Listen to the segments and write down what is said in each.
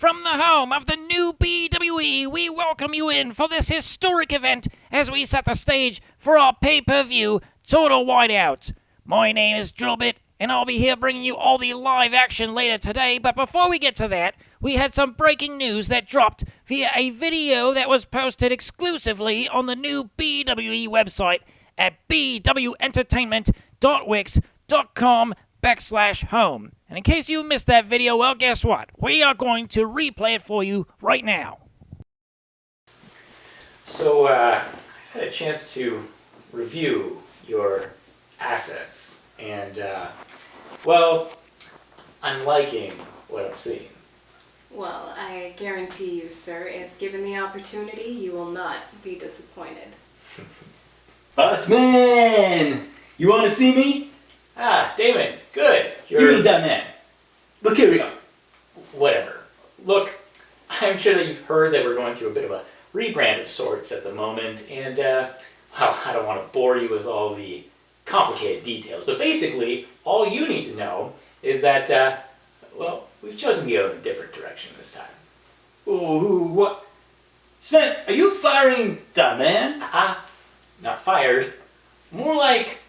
From the home of the new BWE, we welcome you in for this historic event as we set the stage for our pay-per-view Total Whiteout. My name is Drillbit, and I'll be here bringing you all the live action later today, but before we get to that, we had some breaking news that dropped via a video that was posted exclusively on the new BWE website at bwentertainment.wix.com/home. And in case you missed that video, well, guess what? We are going to replay it for you right now. So, I've had a chance to review your assets, and, well, I'm liking what I'm seeing. Well, I guarantee you, sir, if given the opportunity, you will not be disappointed. Sven! You want to see me? Ah, Damon, good. You mean that man. Look here we go. Whatever. Look, I'm sure that you've heard that we're going through a bit of a rebrand of sorts at the moment, and, well, I don't want to bore you with all the complicated details, but basically, all you need to know is that, well, we've chosen to go in a different direction this time. Ooh, what? Sven, are you firing that man? Not fired. More like,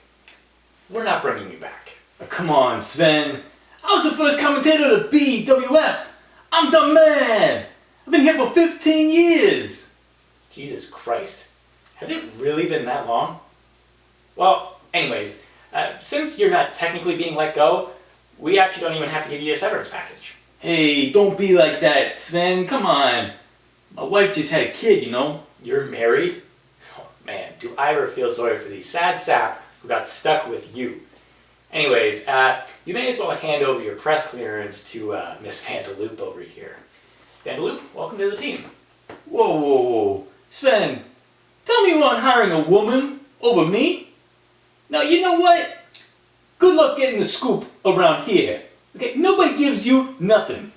we're not bringing you back. Oh, come on, Sven. I was the first commentator of the BWF. I'm the man. I've been here for 15 years. Jesus Christ. Has it really been that long? Well, anyways, since you're not technically being let go, we actually don't even have to give you a severance package. Hey, don't be like that, Sven. Come on. My wife just had a kid, you know. You're married? Oh man, do I ever feel sorry for the sad sap who got stuck with you. Anyways, you may as well hand over your press clearance to Miss Vandeloop over here. Vandeloop, welcome to the team. Whoa. Sven, tell me you aren't hiring a woman over me? Now, you know what? Good luck getting the scoop around here. Okay, nobody gives you nothing.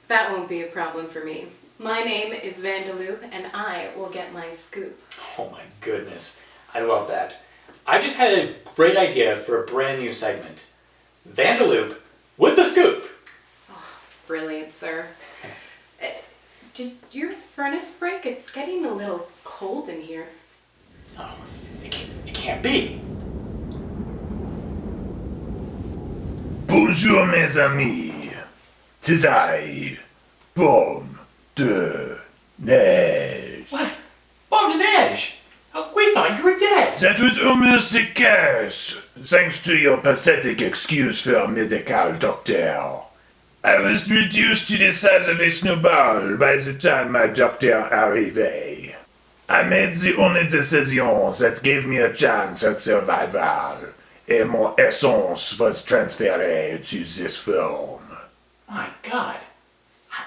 That won't be a problem for me. My name is Vandeloop, and I will get my scoop. Oh my goodness, I love that. I just had a great idea for a brand new segment. Vandeloop with the scoop. Oh, brilliant, sir. Did your furnace break? It's getting a little cold in here. Oh, it can't be. Bonjour mes amis, tis I, Bomb de Neige. What? Bomb de Neige? We thought you were dead. That was almost the case, thanks to your pathetic excuse for a medical doctor. I was reduced to the size of a snowball by the time my doctor arrived. I made the only decision that gave me a chance at survival, and my essence was transferred to this form. My God,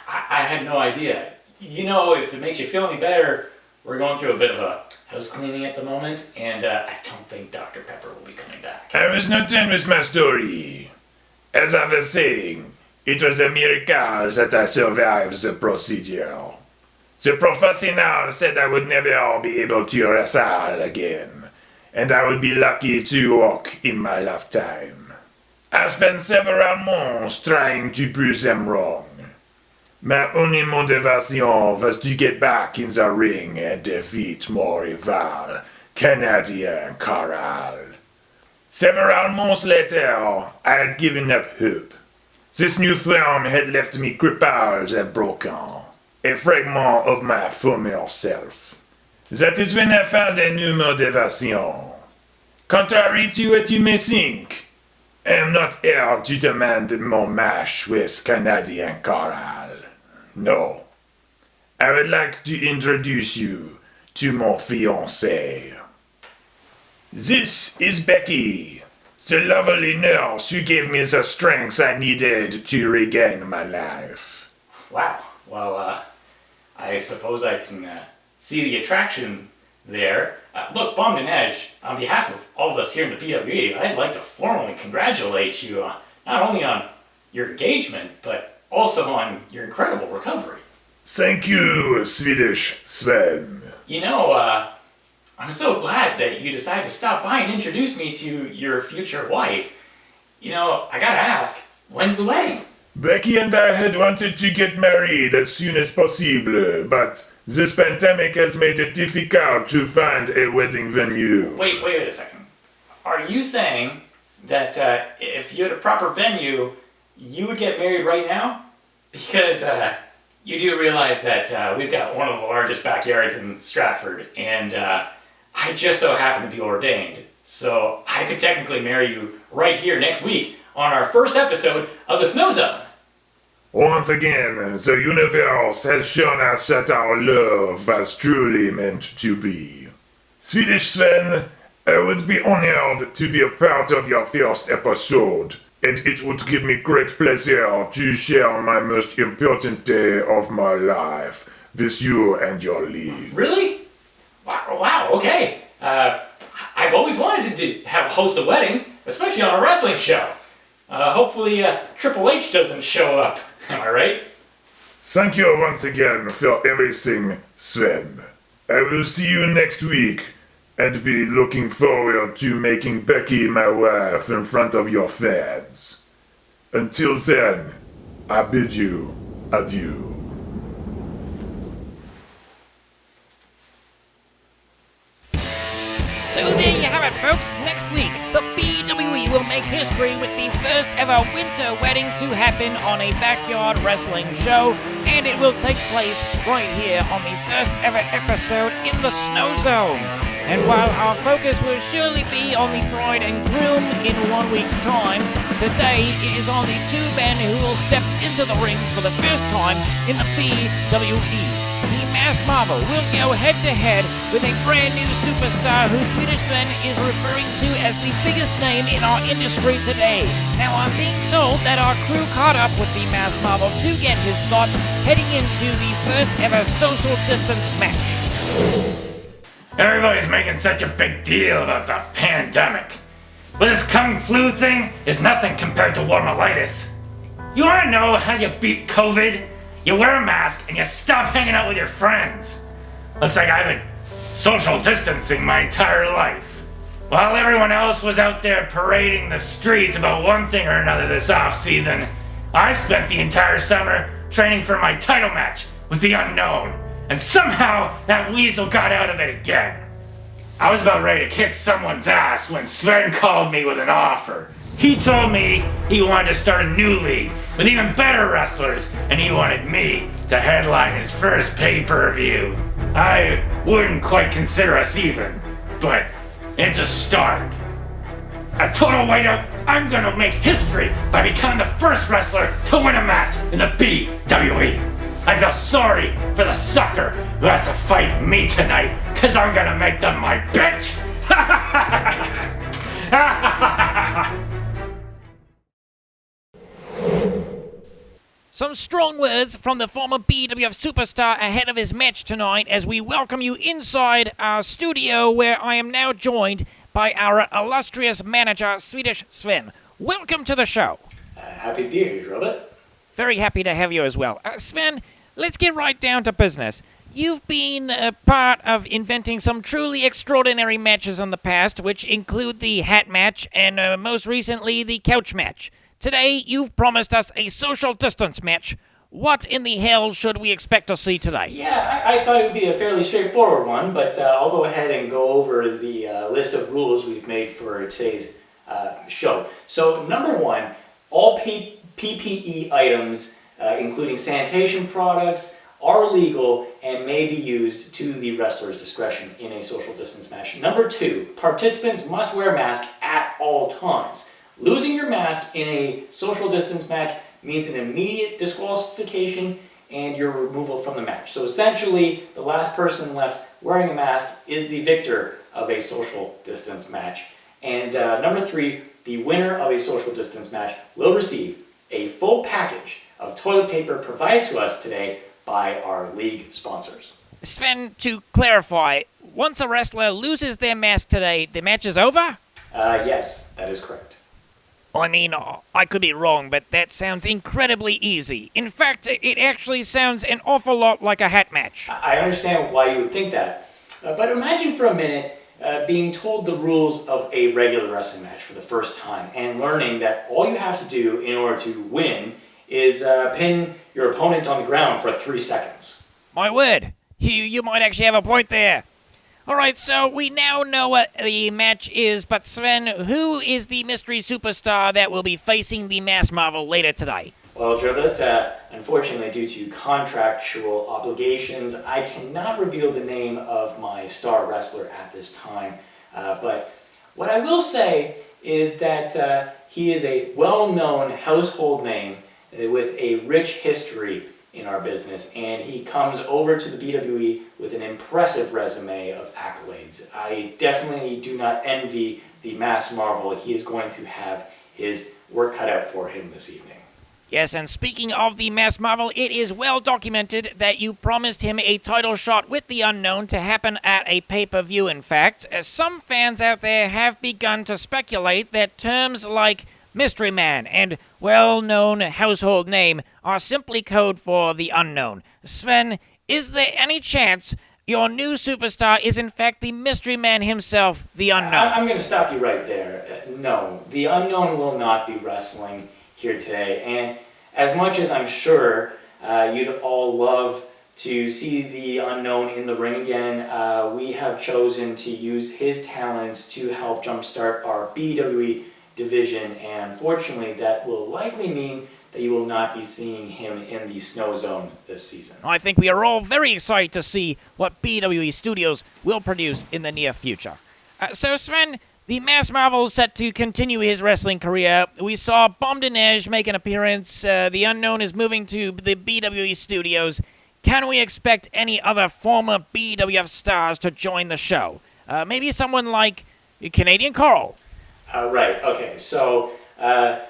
I had no idea. You know, if it makes you feel any better, we're going through a bit of a house cleaning at the moment, and I don't think Dr. Pepper will be coming back. I was not done with my story. As I was saying, it was a miracle that I survived the procedure. The professional said I would never be able to wrestle again, and I would be lucky to walk in my lifetime. I spent several months trying to prove them wrong. My only motivation was to get back in the ring and defeat my rival, Canadian Coral. Several months later, I had given up hope. This new form had left me crippled and broken, a fragment of my former self. That is when I found a new motivation. Contrary to what you may think, I am not here to demand more match with Canadian Coral. No. I would like to introduce you to my fiancée. This is Becky, the lovely nurse who gave me the strength I needed to regain my life. Wow. Well, I suppose I can see the attraction there. Look, Bomb de Neige, on behalf of all of us here in the BWE, I'd like to formally congratulate you not only on your engagement, but also on your incredible recovery. Thank you, Swedish Sven. You know, I'm so glad that you decided to stop by and introduce me to your future wife. You know, I gotta ask, when's the wedding? Becky and I had wanted to get married as soon as possible, but this pandemic has made it difficult to find a wedding venue. Wait a second. Are you saying that if you had a proper venue, you would get married right now? Because you do realize that we've got one of the largest backyards in Stratford, and I just so happen to be ordained. So I could technically marry you right here next week on our first episode of The Snow Zone. Once again, the universe has shown us that our love was truly meant to be. Swedish Sven, I would be honored to be a part of your first episode, and it would give me great pleasure to share my most important day of my life with you and your league. Really? Wow, okay. I've always wanted to host a wedding, especially on a wrestling show. Hopefully Triple H doesn't show up. Am I right? Thank you once again for everything, Sven. I will see you next week, and be looking forward to making Becky my wife in front of your fans. Until then, I bid you adieu. So there you have it, folks. Next week, the BWE will make history with the first ever winter wedding to happen on a backyard wrestling show, and it will take place right here on the first ever episode in the Snow Zone. And while our focus will surely be on the bride and groom in 1 week's time, today it is on the two men who will step into the ring for the first time in the BWE. The Mass Marvel will go head-to-head with a brand new superstar who Swedish Sven is referring to as the biggest name in our industry today. Now, I'm being told that our crew caught up with the Mass Marvel to get his thoughts heading into the first ever social distance match. Everybody's making such a big deal about the pandemic. But this Kung Flu thing is nothing compared to warmolitis. You wanna know how you beat COVID? You wear a mask and you stop hanging out with your friends. Looks like I've been social distancing my entire life. While everyone else was out there parading the streets about one thing or another this off-season, I spent the entire summer training for my title match with the unknown. And somehow that weasel got out of it again. I was about ready to kick someone's ass when Sven called me with an offer. He told me he wanted to start a new league with even better wrestlers, and he wanted me to headline his first pay-per-view. I wouldn't quite consider us even, but it's a start. At Total Whiteout, I'm gonna make history by becoming the first wrestler to win a match in the BWE. I feel sorry for the sucker who has to fight me tonight, cause I'm gonna make them my bitch. Some strong words from the former BWF superstar ahead of his match tonight as we welcome you inside our studio where I am now joined by our illustrious manager, Swedish Sven. Welcome to the show. Happy to be here, Drillbit. Very happy to have you as well. Sven, let's get right down to business. You've been a part of inventing some truly extraordinary matches in the past, which include the hat match and most recently the couch match. Today, you've promised us a social distance match. What in the hell should we expect to see today? Yeah, I thought it would be a fairly straightforward one, but I'll go ahead and go over the list of rules we've made for today's show. So, number one, all PPE items, including sanitation products, are legal and may be used to the wrestler's discretion in a social distance match. Number two, participants must wear a mask at all times. Losing your mask in a social distance match means an immediate disqualification and your removal from the match. So essentially, the last person left wearing a mask is the victor of a social distance match. And number three, the winner of a social distance match will receive a full package of toilet paper provided to us today by our league sponsors. Sven, to clarify, once a wrestler loses their mask today, the match is over? Yes, that is correct. I mean, I could be wrong, but that sounds incredibly easy. In fact, it actually sounds an awful lot like a hat match. I understand why you would think that, but imagine for a minute being told the rules of a regular wrestling match for the first time and learning that all you have to do in order to win is pin your opponent on the ground for 3 seconds. My word, you might actually have a point there. Alright, so we now know what the match is, but Sven, who is the mystery superstar that will be facing the Mass Marvel later today? Well, Drillbit, unfortunately, due to contractual obligations, I cannot reveal the name of my star wrestler at this time. But what I will say is that he is a well-known household name with a rich history in our business, and he comes over to the BWE with an impressive resume of accolades. I definitely do not envy the Mass Marvel. He is going to have his work cut out for him this evening. Yes, and speaking of the Mass Marvel, it is well documented that you promised him a title shot with the Unknown to happen at a pay-per-view, in fact. Some fans out there have begun to speculate that terms like Mystery Man and well-known household name are simply code for the Unknown. Sven, is there any chance your new superstar is in fact the Mystery Man himself, the Unknown? I'm going to stop you right there. No, the Unknown will not be wrestling here today, and as much as I'm sure you'd all love to see the Unknown in the ring again, we have chosen to use his talents to help jumpstart our BWE division, and unfortunately that will likely mean that you will not be seeing him in the Snow Zone this season. I think we are all very excited to see what BWE Studios will produce in the near future. So Sven, the Mass Marvel is set to continue his wrestling career. We saw Bomb-Dineige make an appearance. The Unknown is moving to the BWE Studios. Can we expect any other former BWF stars to join the show? Maybe someone like Canadian Carl. Right, okay, so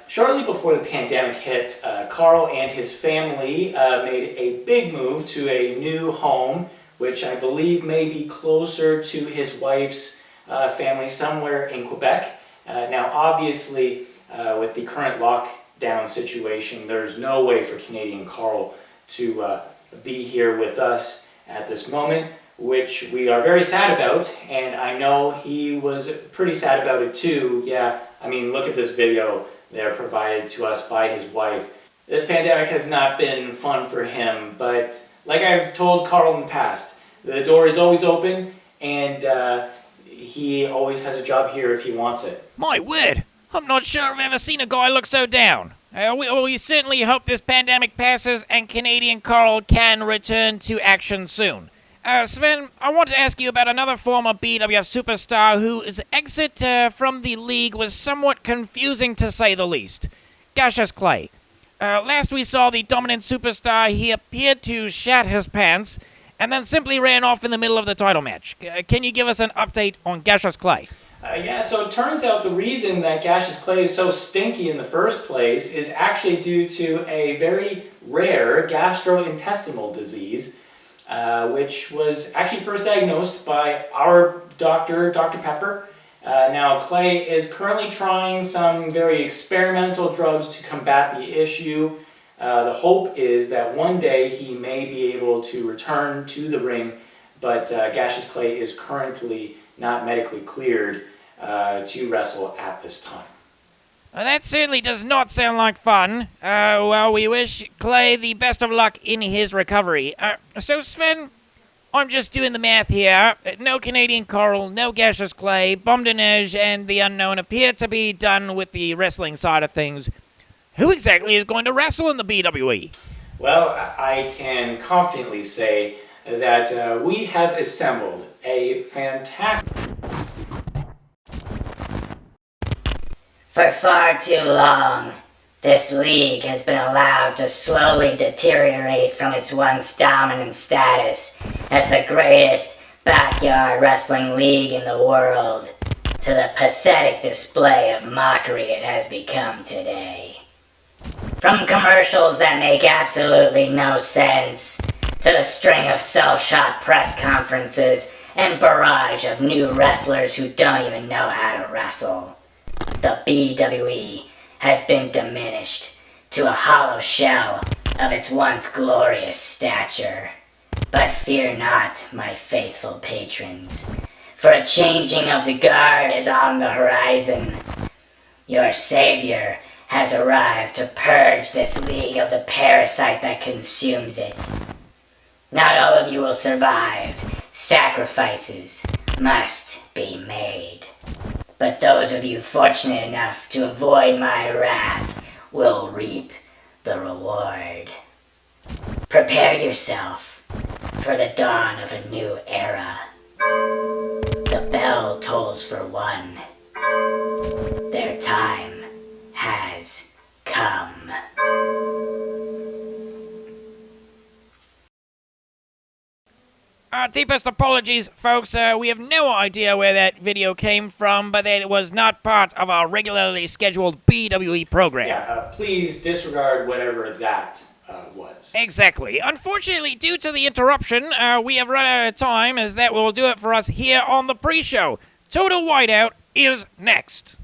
shortly before the pandemic hit, Carl and his family made a big move to a new home, which I believe may be closer to his wife's family somewhere in Quebec. Now, obviously, with the current lockdown situation, there's no way for Canadian Carl to be here with us at this moment, which we are very sad about, and I know he was pretty sad about it too. Yeah, I mean, look at this video there provided to us by his wife. This pandemic has not been fun for him, but like I've told Carl in the past, the door is always open, and he always has a job here if he wants it. My word, I'm not sure I've ever seen a guy look so down. We certainly hope this pandemic passes and Canadian Carl can return to action soon. Sven, I want to ask you about another former BWF superstar whose exit from the league was somewhat confusing to say the least. Cassius Clay. Last we saw the dominant superstar, he appeared to shat his pants and then simply ran off in the middle of the title match. Can you give us an update on Cassius Clay? Yeah, so it turns out the reason that Cassius Clay is so stinky in the first place is actually due to a very rare gastrointestinal disease, which was actually first diagnosed by our doctor, Dr. Pepper. Now, Clay is currently trying some very experimental drugs to combat the issue. The hope is that one day he may be able to return to the ring, but Cassius Clay is currently not medically cleared to wrestle at this time. That certainly does not sound like fun. Well, we wish Clay the best of luck in his recovery. So, Sven, I'm just doing the math here. No Canadian Coral, no Cassius Clay, Bomb-Dineige, and the Unknown appear to be done with the wrestling side of things. Who exactly is going to wrestle in the BWE? Well, I can confidently say that we have assembled a fantastic... For far too long, this league has been allowed to slowly deteriorate from its once dominant status as the greatest backyard wrestling league in the world to the pathetic display of mockery it has become today. From commercials that make absolutely no sense, to the string of self-shot press conferences and barrage of new wrestlers who don't even know how to wrestle. The BWE has been diminished to a hollow shell of its once glorious stature. But fear not, my faithful patrons, for a changing of the guard is on the horizon. Your savior has arrived to purge this league of the parasite that consumes it. Not all of you will survive. Sacrifices must be made. But those of you fortunate enough to avoid my wrath will reap the reward. Prepare yourself for the dawn of a new era. The bell tolls for one. Their time has come. Our deepest apologies, folks. We have no idea where that video came from, but it was not part of our regularly scheduled BWE program. Yeah, please disregard whatever that was. Exactly. Unfortunately, due to the interruption, we have run out of time, as that will do it for us here on the pre-show. Total Whiteout is next.